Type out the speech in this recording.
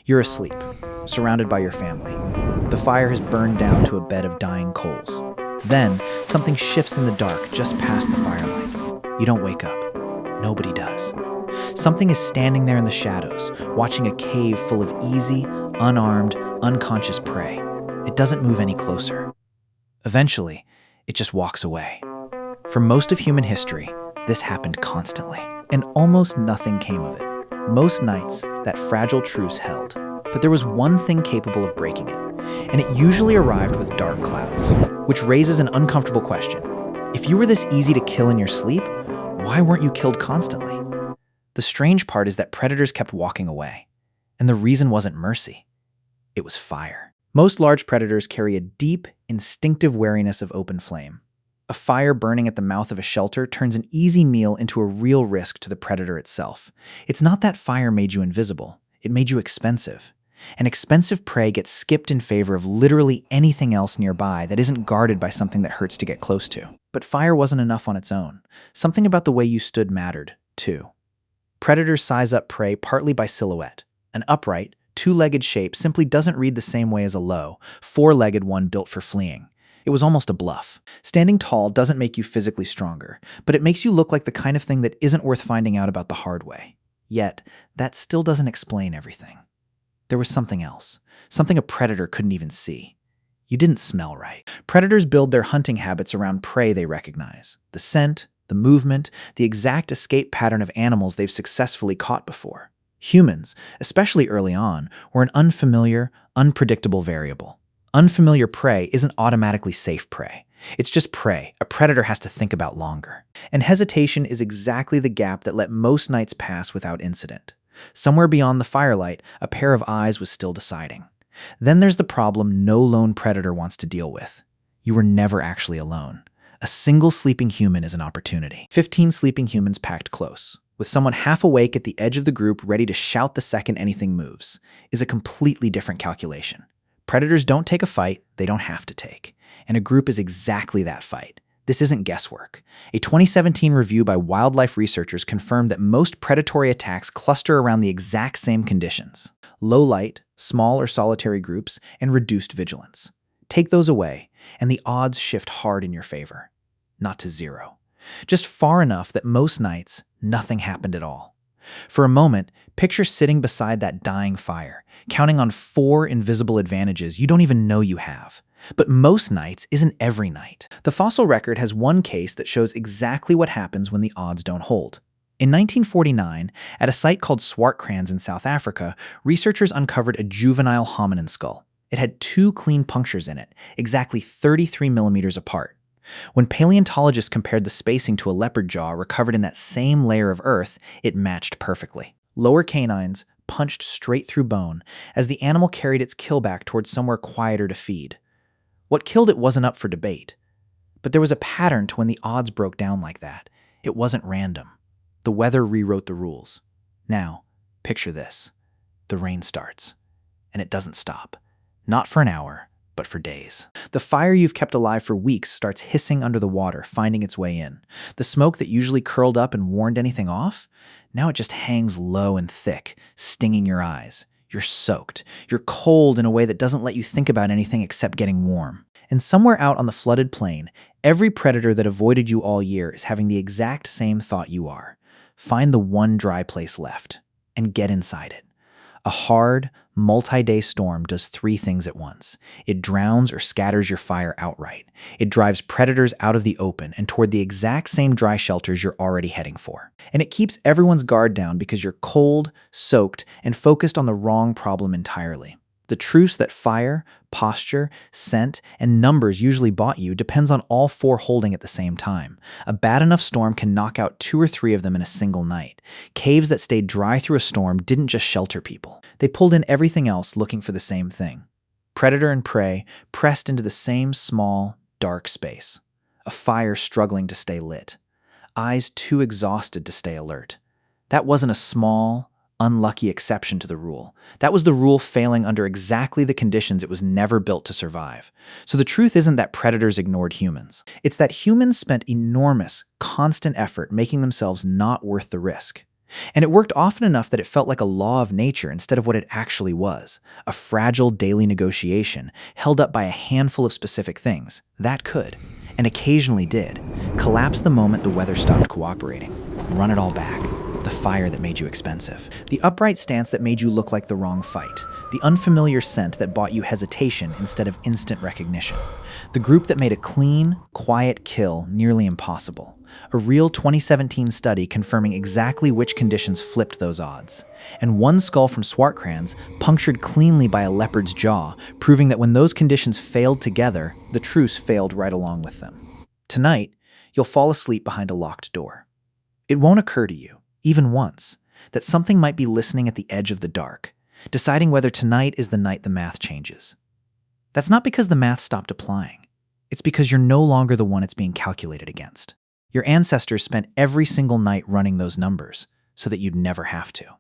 You're asleep, surrounded by your family. The fire has burned down to a bed of dying coals. Then, something shifts in the dark just past the firelight. You don't wake up. Nobody does. Something is standing there in the shadows, watching a cave full of easy, unarmed, unconscious prey. It doesn't move any closer. Eventually, it just walks away. For most of human history, this happened constantly, and almost nothing came of it. Most nights, that fragile truce held. But there was one thing capable of breaking it, and it usually arrived with dark clouds, which raises an uncomfortable question. If you were this easy to kill in your sleep, why weren't you killed constantly? The strange part is that predators kept walking away, and the reason wasn't mercy. It was fire. Most large predators carry a deep, instinctive wariness of open flame. A fire burning at the mouth of a shelter turns an easy meal into a real risk to the predator itself. It's not that fire made you invisible, it made you expensive. And expensive prey gets skipped in favor of literally anything else nearby that isn't guarded by something that hurts to get close to. But fire wasn't enough on its own. Something about the way you stood mattered, too. Predators size up prey partly by silhouette. An upright, two-legged shape simply doesn't read the same way as a low, four-legged one built for fleeing. It was almost a bluff. Standing tall doesn't make you physically stronger, but it makes you look like the kind of thing that isn't worth finding out about the hard way. Yet, that still doesn't explain everything. There was something else, something a predator couldn't even see. You didn't smell right. Predators build their hunting habits around prey they recognize. The scent, the movement, the exact escape pattern of animals they've successfully caught before. Humans, especially early on, were an unfamiliar, unpredictable variable. Unfamiliar prey isn't automatically safe prey. It's just prey a predator has to think about longer. And hesitation is exactly the gap that let most nights pass without incident. Somewhere beyond the firelight, a pair of eyes was still deciding. Then there's the problem no lone predator wants to deal with. You were never actually alone. A single sleeping human is an opportunity. 15 sleeping humans packed close, with someone half awake at the edge of the group ready to shout the second anything moves, is a completely different calculation. Predators don't take a fight they don't have to take, and a group is exactly that fight. This isn't guesswork. A 2017 review by wildlife researchers confirmed that most predatory attacks cluster around the exact same conditions: low light, small or solitary groups, and reduced vigilance. Take those away, and the odds shift hard in your favor. Not to zero. Just far enough that most nights, nothing happened at all. For a moment, picture sitting beside that dying fire, counting on 4 invisible advantages you don't even know you have. But most nights isn't every night. The fossil record has one case that shows exactly what happens when the odds don't hold. In 1949, at a site called Swartkrans in South Africa, researchers uncovered a juvenile hominin skull. It had 2 clean punctures in it, exactly 33 millimeters apart. When paleontologists compared the spacing to a leopard jaw recovered in that same layer of earth, it matched perfectly. Lower canines punched straight through bone as the animal carried its kill back towards somewhere quieter to feed. What killed it wasn't up for debate. But there was a pattern to when the odds broke down like that. It wasn't random. The weather rewrote the rules. Now, picture this. The rain starts. And it doesn't stop. Not for an hour, but for days. The fire you've kept alive for weeks starts hissing under the water, finding its way in. The smoke that usually curled up and warned anything off, now it just hangs low and thick, stinging your eyes. You're soaked. You're cold in a way that doesn't let you think about anything except getting warm. And somewhere out on the flooded plain, every predator that avoided you all year is having the exact same thought you are. Find the one dry place left and get inside it. A hard, multi-day storm does 3 things at once. It drowns or scatters your fire outright. It drives predators out of the open and toward the exact same dry shelters you're already heading for. And it keeps everyone's guard down because you're cold, soaked, and focused on the wrong problem entirely. The truce that fire, posture, scent, and numbers usually bought you depends on all 4 holding at the same time. A bad enough storm can knock out 2 or 3 of them in a single night. Caves that stayed dry through a storm didn't just shelter people. They pulled in everything else looking for the same thing. Predator and prey pressed into the same small, dark space. A fire struggling to stay lit. Eyes too exhausted to stay alert. That wasn't a small, unlucky exception to the rule. That was the rule failing under exactly the conditions it was never built to survive. So the truth isn't that predators ignored humans. It's that humans spent enormous, constant effort making themselves not worth the risk. And it worked often enough that it felt like a law of nature instead of what it actually was, a fragile daily negotiation held up by a handful of specific things that could, and occasionally did, collapse the moment the weather stopped cooperating, run it all back. The fire that made you expensive, the upright stance that made you look like the wrong fight, the unfamiliar scent that bought you hesitation instead of instant recognition, the group that made a clean, quiet kill nearly impossible, a real 2017 study confirming exactly which conditions flipped those odds, and one skull from Swartkrans punctured cleanly by a leopard's jaw, proving that when those conditions failed together, the truce failed right along with them. Tonight, you'll fall asleep behind a locked door. It won't occur to you, even once, that something might be listening at the edge of the dark, deciding whether tonight is the night the math changes. That's not because the math stopped applying. It's because you're no longer the one it's being calculated against. Your ancestors spent every single night running those numbers so that you'd never have to.